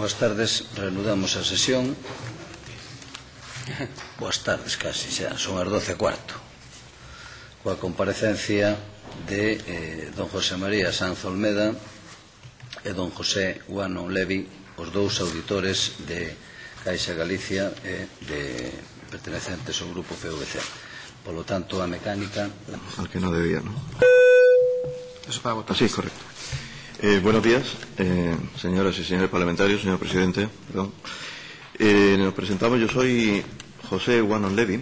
Boas tardes, reanudamos a sesión. Boas tardes, casi xa, son as 12:15. Coa comparecencia de don José María Sanz Olmeda e don José Guano Levi, os dous auditores de Caixa Galicia e pertenecentes ao grupo PVC. Por lo tanto, a mecánica... Al que no debía, ¿no? Eso para votar. Sí, correcto. Buenos días, señoras y señores parlamentarios, señor presidente. Nos presentamos. Yo soy José Guano Levi.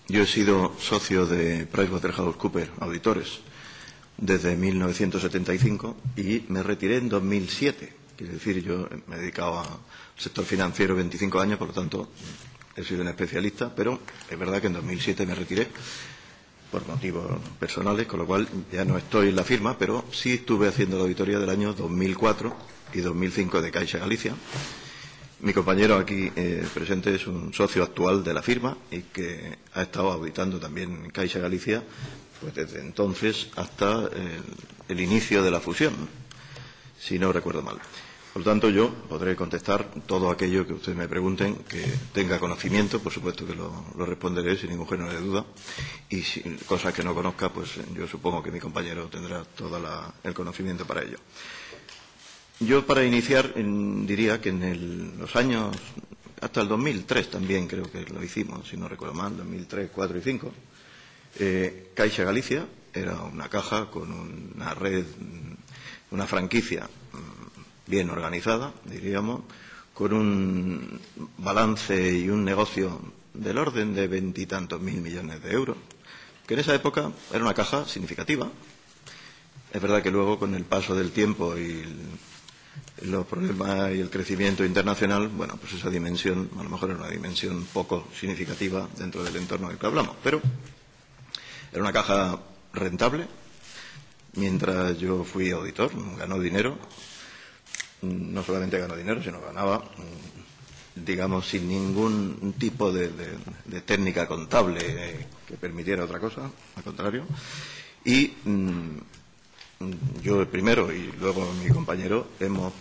Yo he sido socio de PricewaterhouseCoopers Auditores desde 1975 y me retiré en 2007. Quiere decir, yo me he dedicado al sector financiero 25 años, por lo tanto, he sido un especialista, pero es verdad que en 2007 me retiré por motivos personales, con lo cual ya no estoy en la firma, pero sí estuve haciendo la auditoría del año 2004 y 2005 de Caixa Galicia. Mi compañero aquí presente es un socio actual de la firma y que ha estado auditando también Caixa Galicia pues desde entonces hasta el inicio de la fusión, si no recuerdo mal. Por lo tanto, yo podré contestar todo aquello que ustedes me pregunten, que tenga conocimiento, por supuesto que lo responderé sin ningún género de duda, y si cosas que no conozca, pues yo supongo que mi compañero tendrá todo el conocimiento para ello. Yo, para iniciar, diría que en los años, hasta el 2003 también creo que lo hicimos, si no recuerdo mal, 2003, 2004 y 2005, Caixa Galicia era una caja con una red, una franquicia bien organizada, diríamos, con un balance y un negocio del orden de 20 y tantos mil millones de euros, que en esa época era una caja significativa. Es verdad que luego, con el paso del tiempo y los problemas y el crecimiento internacional, bueno, pues esa dimensión a lo mejor era una dimensión poco significativa dentro del entorno del que hablamos, pero era una caja rentable. Mientras yo fui auditor, ganó dinero. No solamente ganó dinero, sino ganaba, digamos, sin ningún tipo de técnica contable que permitiera otra cosa, al contrario. Y yo primero y luego mi compañero hemos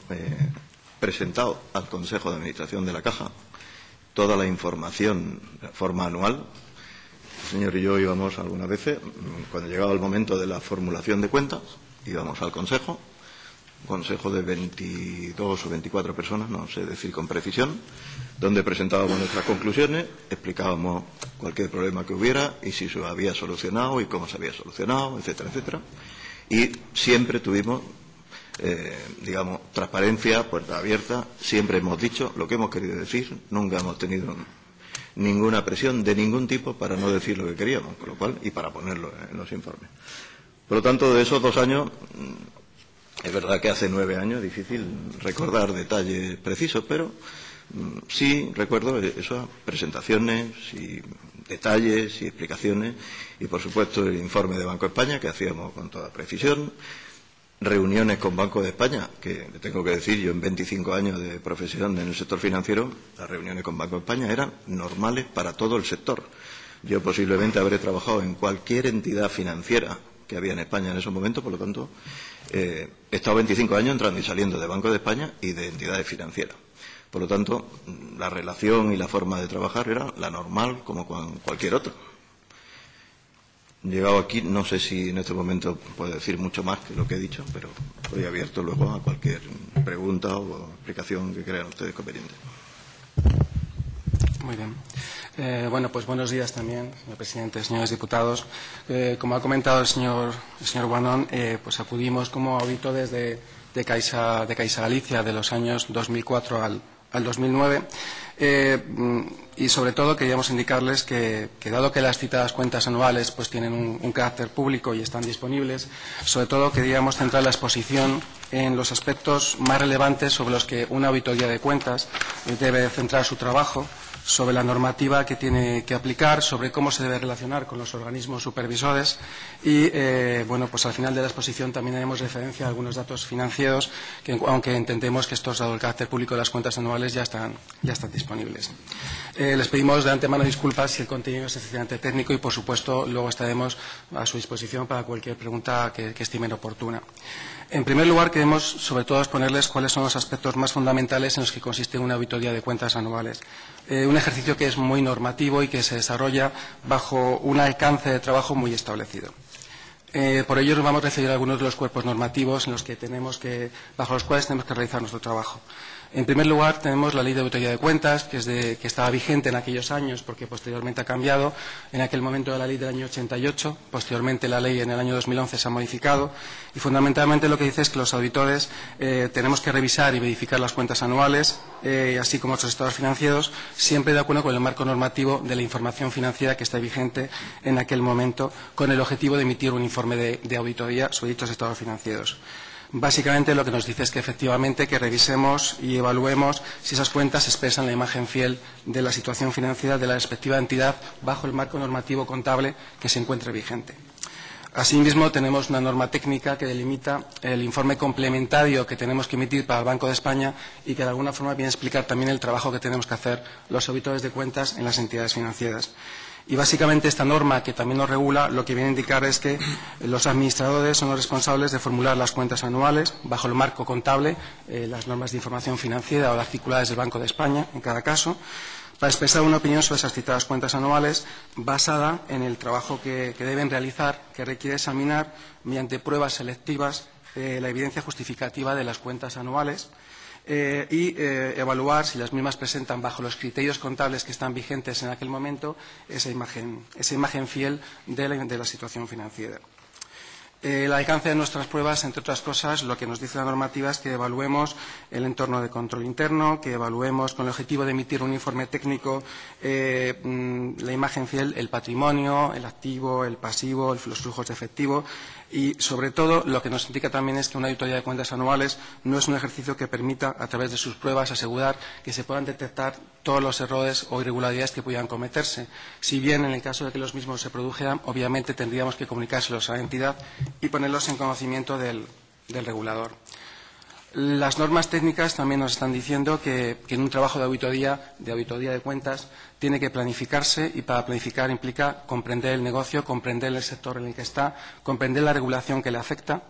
presentado al Consejo de Administración de la Caja toda la información de forma anual. El señor y yo íbamos algunas veces, cuando llegaba el momento de la formulación de cuentas, íbamos al Consejo de 22 o 24 personas, no sé decir con precisión, donde presentábamos nuestras conclusiones, explicábamos cualquier problema que hubiera y si se había solucionado y cómo se había solucionado, etcétera, etcétera. Y siempre tuvimos, digamos, transparencia, puerta abierta, siempre hemos dicho lo que hemos querido decir, nunca hemos tenido ninguna presión de ningún tipo para no decir lo que queríamos, con lo cual, y para ponerlo en los informes. Por lo tanto, de esos 2 años... Es verdad que hace 9 años es difícil recordar detalles precisos, pero sí recuerdo esas presentaciones y detalles y explicaciones y, por supuesto, el informe de Banco de España que hacíamos con toda precisión, reuniones con Banco de España, que le tengo que decir, yo en 25 años de profesión en el sector financiero, las reuniones con Banco de España eran normales para todo el sector. Yo posiblemente habré trabajado en cualquier entidad financiera que había en España en esos momentos, por lo tanto, he estado 25 años entrando y saliendo de Banco de España y de entidades financieras. Por lo tanto, la relación y la forma de trabajar era la normal como con cualquier otro. Llegado aquí, no sé si en este momento puedo decir mucho más que lo que he dicho, pero estoy abierto luego a cualquier pregunta o explicación que crean ustedes conveniente. Muy bien. Bueno, pues buenos días también, señor presidente, señores diputados. Como ha comentado el señor Guanón, pues acudimos como auditores de Caixa Galicia de los años 2004 al 2009 y sobre todo queríamos indicarles que dado que las citadas cuentas anuales pues tienen un carácter público y están disponibles, sobre todo queríamos centrar la exposición en los aspectos más relevantes sobre los que una auditoría de cuentas debe centrar su trabajo, sobre la normativa que tiene que aplicar, sobre cómo se debe relacionar con los organismos supervisores y, bueno, pues al final de la exposición también haremos referencia a algunos datos financieros que, aunque entendemos que estos, dado el carácter público de las cuentas anuales, ya están disponibles. Les pedimos de antemano disculpas si el contenido es excesivamente técnico y, por supuesto, luego estaremos a su disposición para cualquier pregunta que estimen oportuna. En primer lugar, queremos sobre todo exponerles cuáles son los aspectos más fundamentales en los que consiste una auditoría de cuentas anuales. Un ejercicio que es muy normativo y que se desarrolla bajo un alcance de trabajo muy establecido. Por ello nos vamos a referir a algunos de los cuerpos normativos en los que bajo los cuales tenemos que realizar nuestro trabajo. En primer lugar, tenemos la Ley de Auditoría de Cuentas, que estaba vigente en aquellos años porque posteriormente ha cambiado. En aquel momento era la ley del año 88, posteriormente la ley en el año 2011 se ha modificado y fundamentalmente lo que dice es que los auditores tenemos que revisar y verificar las cuentas anuales, así como otros estados financieros, siempre de acuerdo con el marco normativo de la información financiera que está vigente en aquel momento, con el objetivo de emitir un informe de auditoría sobre dichos estados financieros. Básicamente lo que nos dice es que efectivamente que revisemos y evaluemos si esas cuentas expresan la imagen fiel de la situación financiera de la respectiva entidad bajo el marco normativo contable que se encuentre vigente. Asimismo, tenemos una norma técnica que delimita el informe complementario que tenemos que emitir para el Banco de España y que de alguna forma viene a explicar también el trabajo que tenemos que hacer los auditores de cuentas en las entidades financieras. Y básicamente esta norma, que también nos regula, lo que viene a indicar es que los administradores son los responsables de formular las cuentas anuales bajo el marco contable, las normas de información financiera o las articuladas del Banco de España, en cada caso, para expresar una opinión sobre esas citadas cuentas anuales basada en el trabajo que deben realizar, que requiere examinar mediante pruebas selectivas la evidencia justificativa de las cuentas anuales y evaluar si las mismas presentan bajo los criterios contables que están vigentes en aquel momento esa imagen fiel de la situación financiera. El alcance de nuestras pruebas, entre otras cosas, lo que nos dice la normativa es que evaluemos el entorno de control interno, que evaluemos con el objetivo de emitir un informe técnico la imagen fiel, el patrimonio, el activo, el pasivo, los flujos de efectivo y, sobre todo, lo que nos indica también es que una auditoría de cuentas anuales no es un ejercicio que permita, a través de sus pruebas, asegurar que se puedan detectar todos los errores o irregularidades que pudieran cometerse. Si bien, en el caso de que los mismos se produjeran, obviamente tendríamos que comunicárselos a la entidad y ponerlos en conocimiento del regulador. Las normas técnicas también nos están diciendo que en un trabajo de auditoría de cuentas tiene que planificarse y para planificar implica comprender el negocio, comprender el sector en el que está, comprender la regulación que le afecta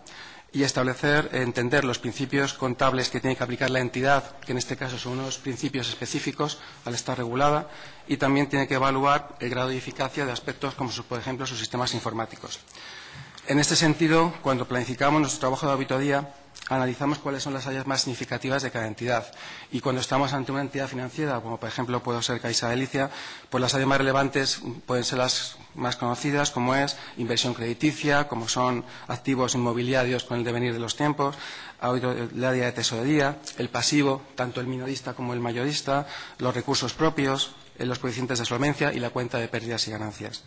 y entender los principios contables que tiene que aplicar la entidad, que en este caso son unos principios específicos al estar regulada, y también tiene que evaluar el grado de eficacia de aspectos como, por ejemplo, sus sistemas informáticos. En este sentido, cuando planificamos nuestro trabajo de auditoría, analizamos cuáles son las áreas más significativas de cada entidad. Y cuando estamos ante una entidad financiera, como por ejemplo puede ser Caixa Galicia, pues las áreas más relevantes pueden ser las más conocidas, como es inversión crediticia, como son activos inmobiliarios con el devenir de los tiempos, el área de tesorería, el pasivo, tanto el minorista como el mayorista, los recursos propios, los coeficientes de solvencia y la cuenta de pérdidas y ganancias.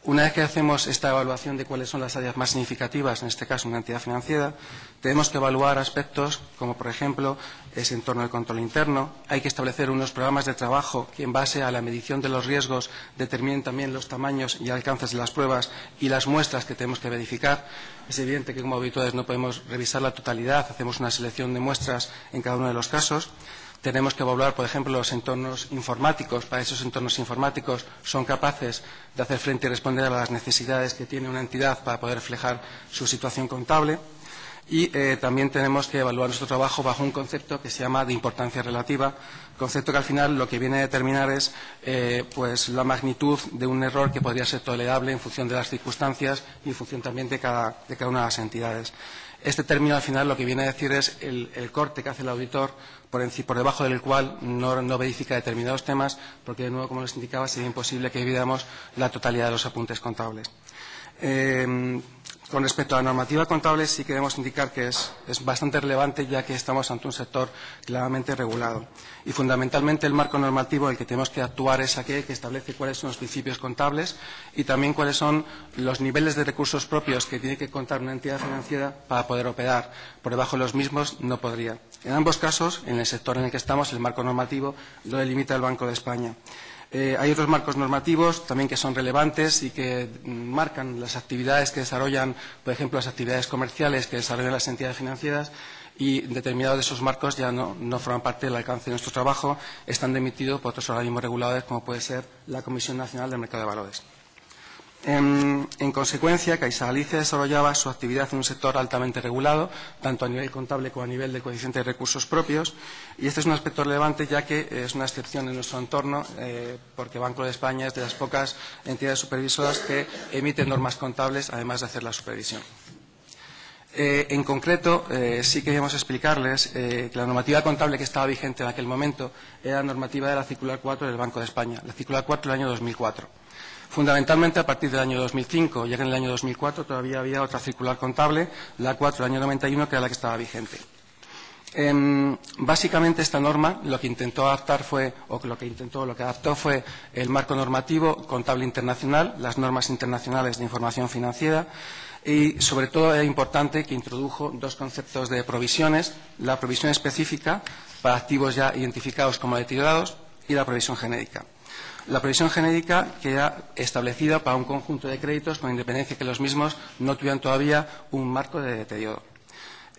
Una vez que hacemos esta evaluación de cuáles son las áreas más significativas, en este caso una entidad financiera, tenemos que evaluar aspectos como, por ejemplo, ese entorno de control interno. Hay que establecer unos programas de trabajo que, en base a la medición de los riesgos, determinen también los tamaños y alcances de las pruebas y las muestras que tenemos que verificar. Es evidente que como auditores no podemos revisar la totalidad, hacemos una selección de muestras en cada uno de los casos. Tenemos que evaluar, por ejemplo, los entornos informáticos. Para esos entornos informáticos son capaces de hacer frente y responder a las necesidades que tiene una entidad para poder reflejar su situación contable. Y también tenemos que evaluar nuestro trabajo bajo un concepto que se llama de importancia relativa, concepto que al final lo que viene a determinar es pues la magnitud de un error que podría ser tolerable en función de las circunstancias y en función también de cada una de las entidades. Este término al final lo que viene a decir es el corte que hace el auditor por debajo del cual no verifica determinados temas, porque de nuevo, como les indicaba, sería imposible que viéramos la totalidad de los apuntes contables. Con respecto a la normativa contable, sí queremos indicar que es bastante relevante, ya que estamos ante un sector claramente regulado. Y fundamentalmente el marco normativo el que tenemos que actuar es aquel que establece cuáles son los principios contables y también cuáles son los niveles de recursos propios que tiene que contar una entidad financiera para poder operar. Por debajo de los mismos no podría. En ambos casos, en el sector en el que estamos, el marco normativo lo delimita el Banco de España. Hay otros marcos normativos también que son relevantes y que marcan las actividades que desarrollan, por ejemplo, las actividades comerciales que desarrollan las entidades financieras, y determinados de esos marcos ya no forman parte del alcance de nuestro trabajo, están emitidos por otros organismos reguladores, como puede ser la Comisión Nacional del Mercado de Valores. En consecuencia, Caixa Galicia desarrollaba su actividad en un sector altamente regulado, tanto a nivel contable como a nivel de coeficiente de recursos propios, y este es un aspecto relevante ya que es una excepción en nuestro entorno, porque Banco de España es de las pocas entidades supervisoras que emiten normas contables, además de hacer la supervisión. En concreto, sí queríamos explicarles que la normativa contable que estaba vigente en aquel momento era la normativa de la circular 4 del Banco de España, la circular 4 del año 2004. Fundamentalmente a partir del año 2005, ya que en el año 2004 todavía había otra circular contable, la 4 del año 91, que era la que estaba vigente. Básicamente esta norma lo que intentó adaptar fue, o lo que adaptó fue el marco normativo contable internacional, las normas internacionales de información financiera, y sobre todo era importante que introdujo dos conceptos de provisiones: la provisión específica para activos ya identificados como deteriorados y la provisión genérica. La provisión genérica queda establecida para un conjunto de créditos con independencia que los mismos no tuvieran todavía un marco de deterioro.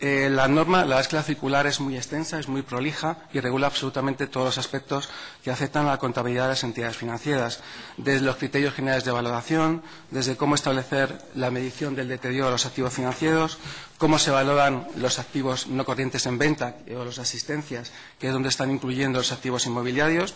La norma, la verdad es que la circular es muy extensa, es muy prolija y regula absolutamente todos los aspectos que afectan a la contabilidad de las entidades financieras, desde los criterios generales de valoración, desde cómo establecer la medición del deterioro de los activos financieros, cómo se valoran los activos no corrientes en venta o las asistencias, que es donde están incluyendo los activos inmobiliarios,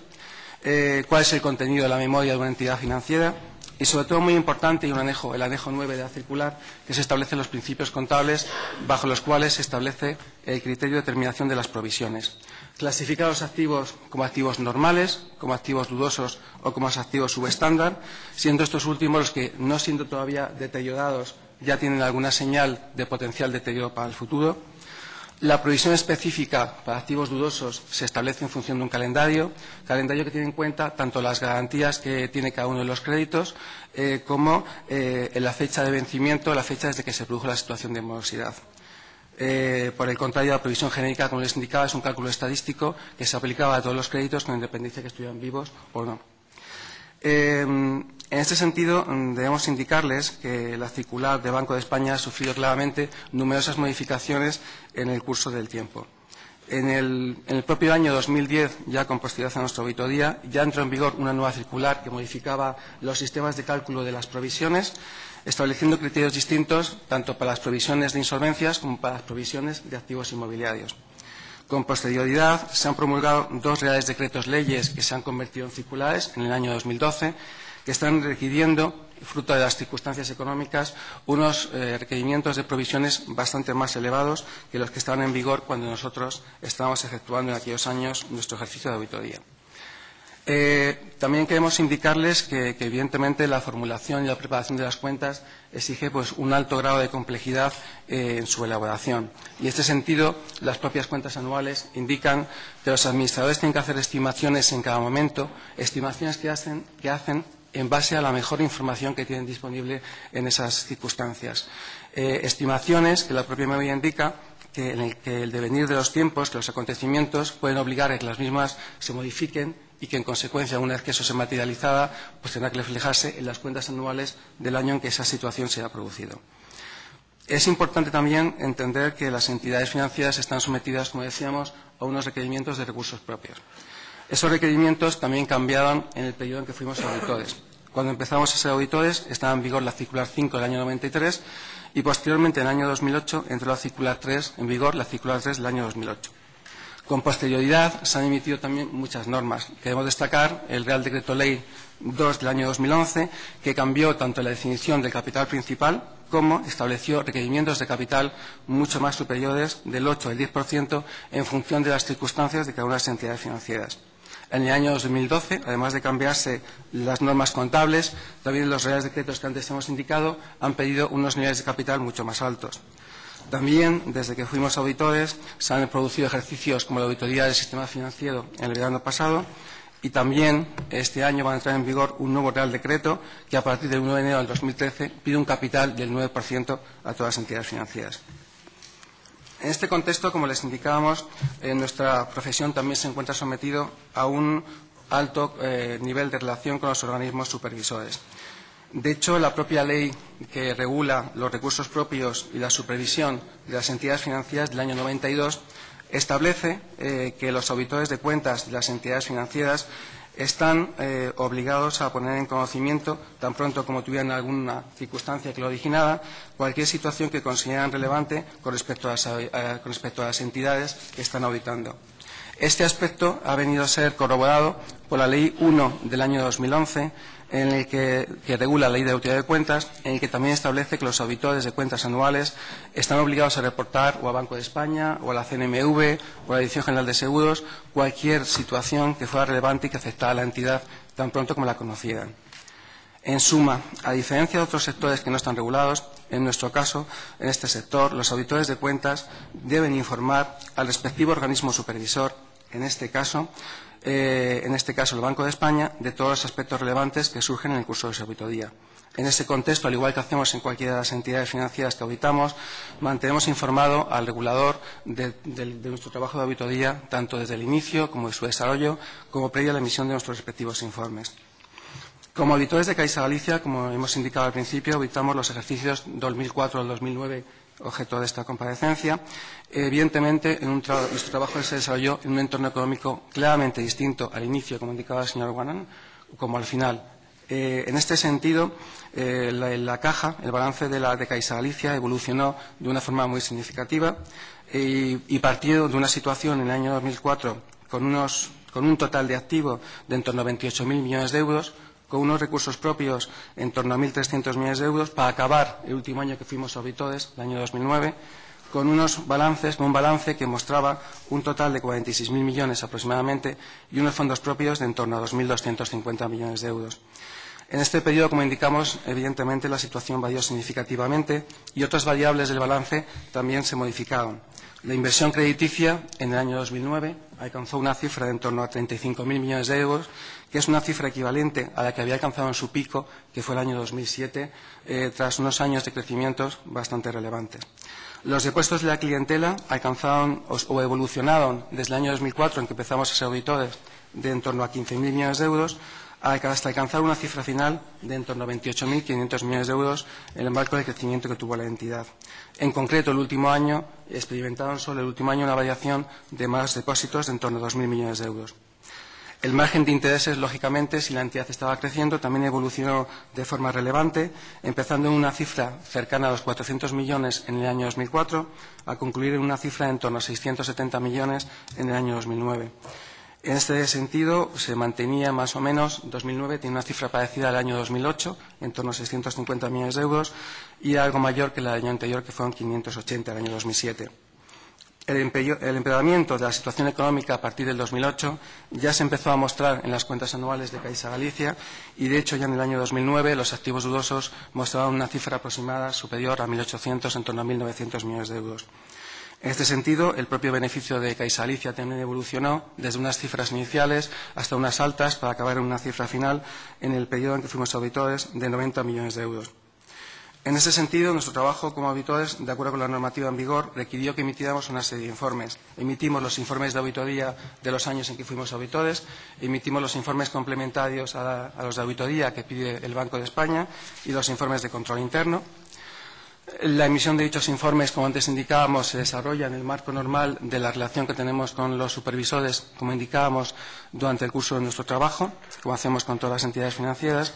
cuál es el contenido de la memoria de una entidad financiera y, sobre todo, muy importante, y el anejo 9 de la circular, que se establecen los principios contables bajo los cuales se establece el criterio de determinación de las provisiones. Clasificar los activos como activos normales, como activos dudosos o como activos subestándar, siendo estos últimos los que, no siendo todavía deteriorados, ya tienen alguna señal de potencial deterioro para el futuro. La provisión específica para activos dudosos se establece en función de un calendario que tiene en cuenta tanto las garantías que tiene cada uno de los créditos como la fecha de vencimiento, la fecha desde que se produjo la situación de morosidad. Por el contrario, la provisión genérica, como les indicaba, es un cálculo estadístico que se aplicaba a todos los créditos con independencia de que estuvieran vivos o no. En este sentido, debemos indicarles que la circular de Banco de España ha sufrido claramente numerosas modificaciones en el curso del tiempo. En el propio año 2010, ya con posterioridad a nuestra auditoría, ya entró en vigor una nueva circular que modificaba los sistemas de cálculo de las provisiones, estableciendo criterios distintos tanto para las provisiones de insolvencias como para las provisiones de activos inmobiliarios. Con posterioridad se han promulgado dos reales decretos leyes que se han convertido en circulares en el año 2012, que están requiriendo, fruto de las circunstancias económicas, unos requerimientos de provisiones bastante más elevados que los que estaban en vigor cuando nosotros estábamos efectuando en aquellos años nuestro ejercicio de auditoría. También queremos indicarles que, evidentemente, la formulación y la preparación de las cuentas exige un alto grado de complejidad en su elaboración. Y en este sentido, las propias cuentas anuales indican que los administradores tienen que hacer estimaciones en cada momento, estimaciones que hacen en base a la mejor información que tienen disponible en esas circunstancias. Estimaciones que la propia memoria indica que el devenir de los tiempos, que los acontecimientos pueden obligar a que las mismas se modifiquen y que, en consecuencia, una vez que eso se materializada, tendrá que reflejarse en las cuentas anuales del año en que esa situación se haya producido. Es importante también entender que las entidades financieras están sometidas, como decíamos, a unos requerimientos de recursos propios. Esos requerimientos también cambiaron en el periodo en que fuimos auditores. Cuando empezamos a ser auditores estaba en vigor la circular 5 del año 93 y posteriormente, en el año 2008, entró la circular 3 en vigor, la circular 3 del año 2008. Con posterioridad se han emitido también muchas normas. Queremos destacar el Real Decreto Ley 2 del año 2011, que cambió tanto la definición del capital principal como estableció requerimientos de capital mucho más superiores del 8 al 10% en función de las circunstancias de cada una de las entidades financieras. En el año 2012, además de cambiarse las normas contables, también los reales decretos que antes hemos indicado han pedido unos niveles de capital mucho más altos. También, desde que fuimos auditores, se han producido ejercicios como la auditoría del sistema financiero en el verano pasado y también este año va a entrar en vigor un nuevo Real Decreto que, a partir del 1 de enero del 2013, pide un capital del 9% a todas las entidades financieras. En este contexto, como les indicábamos, nuestra profesión también se encuentra sometido a un alto nivel de relación con los organismos supervisores. De hecho, la propia ley que regula los recursos propios y la supervisión de las entidades financieras del año 92 establece que los auditores de cuentas de las entidades financieras están obligados a poner en conocimiento, tan pronto como tuvieran alguna circunstancia que lo originara, cualquier situación que consideran relevante con respecto a las entidades que están auditando. Este aspecto ha venido a ser corroborado por la Ley 1 del año 2011, en el que regula la Ley de Auditoría de Cuentas, en el que también establece que los auditores de cuentas anuales están obligados a reportar o a Banco de España, o a la CNMV, o a la Dirección General de Seguros, cualquier situación que fuera relevante y que afectara a la entidad tan pronto como la conocieran. En suma, a diferencia de otros sectores que no están regulados, en nuestro caso, en este sector, los auditores de cuentas deben informar al respectivo organismo supervisor, en este caso el Banco de España, de todos los aspectos relevantes que surgen en el curso de su auditoría. En este contexto, al igual que hacemos en cualquiera de las entidades financieras que auditamos, mantenemos informado al regulador de nuestro trabajo de auditoría, tanto desde el inicio como de su desarrollo, como previa a la emisión de nuestros respectivos informes. Como auditores de Caixa Galicia, como hemos indicado al principio, auditamos los ejercicios 2004 al 2009, objeto de esta comparecencia. Evidentemente, nuestro trabajo se desarrolló en un entorno económico claramente distinto al inicio, como indicaba el señor Guanón, como al final. En este sentido, la caja, el balance de Caixa Galicia, evolucionó de una forma muy significativa y partió de una situación en el año 2004 con un total de activo de en torno a 28.000 millones de euros, con unos recursos propios en torno a 1.300 millones de euros, para acabar el último año que fuimos auditores, el año 2009, con un balance que mostraba un total de 46.000 millones aproximadamente y unos fondos propios de en torno a 2.250 millones de euros. En este periodo, como indicamos, evidentemente la situación varió significativamente y otras variables del balance también se modificaron. La inversión crediticia en el año 2009 alcanzó una cifra de en torno a 35.000 millones de euros, que es una cifra equivalente a la que había alcanzado en su pico, que fue el año 2007, tras unos años de crecimientos bastante relevantes. Los depósitos de la clientela alcanzaron o evolucionaron desde el año 2004, en que empezamos a ser auditores, de en torno a 15.000 millones de euros, hasta alcanzar una cifra final de en torno a 28.500 millones de euros en el marco del crecimiento que tuvo la entidad. En concreto, el último año experimentaron solo el último año una variación de más depósitos de en torno a 2.000 millones de euros. El margen de intereses, lógicamente, si la entidad estaba creciendo, también evolucionó de forma relevante, empezando en una cifra cercana a los 400 millones en el año 2004, a concluir en una cifra de en torno a 670 millones en el año 2009. En este sentido, se mantenía más o menos, 2009 tiene una cifra parecida al año 2008, en torno a 650 millones de euros, y algo mayor que el año anterior, que fueron 580, el año 2007. El empeoramiento de la situación económica a partir del 2008 ya se empezó a mostrar en las cuentas anuales de Caixa Galicia y, de hecho, ya en el año 2009 los activos dudosos mostraban una cifra aproximada superior a 1.800, en torno a 1.900 millones de euros. En este sentido, el propio beneficio de Caixa Galicia también evolucionó desde unas cifras iniciales hasta unas altas para acabar en una cifra final en el periodo en que fuimos auditores de 90 millones de euros. En ese sentido, nuestro trabajo como auditores, de acuerdo con la normativa en vigor, requirió que emitiéramos una serie de informes. Emitimos los informes de auditoría de los años en que fuimos auditores, emitimos los informes complementarios a los de auditoría que pide el Banco de España y los informes de control interno. La emisión de dichos informes, como antes indicábamos, se desarrolla en el marco normal de la relación que tenemos con los supervisores, como indicábamos, durante el curso de nuestro trabajo, como hacemos con todas las entidades financieras.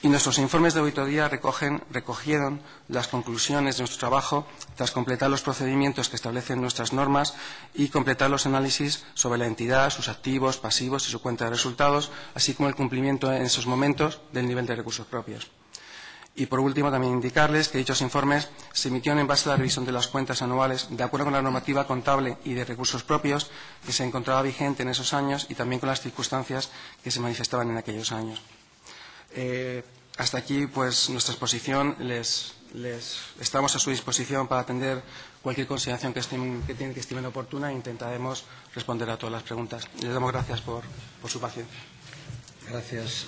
Y nuestros informes de auditoría recogieron las conclusiones de nuestro trabajo tras completar los procedimientos que establecen nuestras normas y completar los análisis sobre la entidad, sus activos, pasivos y su cuenta de resultados, así como el cumplimiento en esos momentos del nivel de recursos propios. Y, por último, también indicarles que dichos informes se emitieron en base a la revisión de las cuentas anuales de acuerdo con la normativa contable y de recursos propios que se encontraba vigente en esos años y también con las circunstancias que se manifestaban en aquellos años. Hasta aquí, pues, nuestra exposición. Estamos a su disposición para atender cualquier consideración que estimen oportuna e intentaremos responder a todas las preguntas. Les damos gracias por su paciencia. Gracias.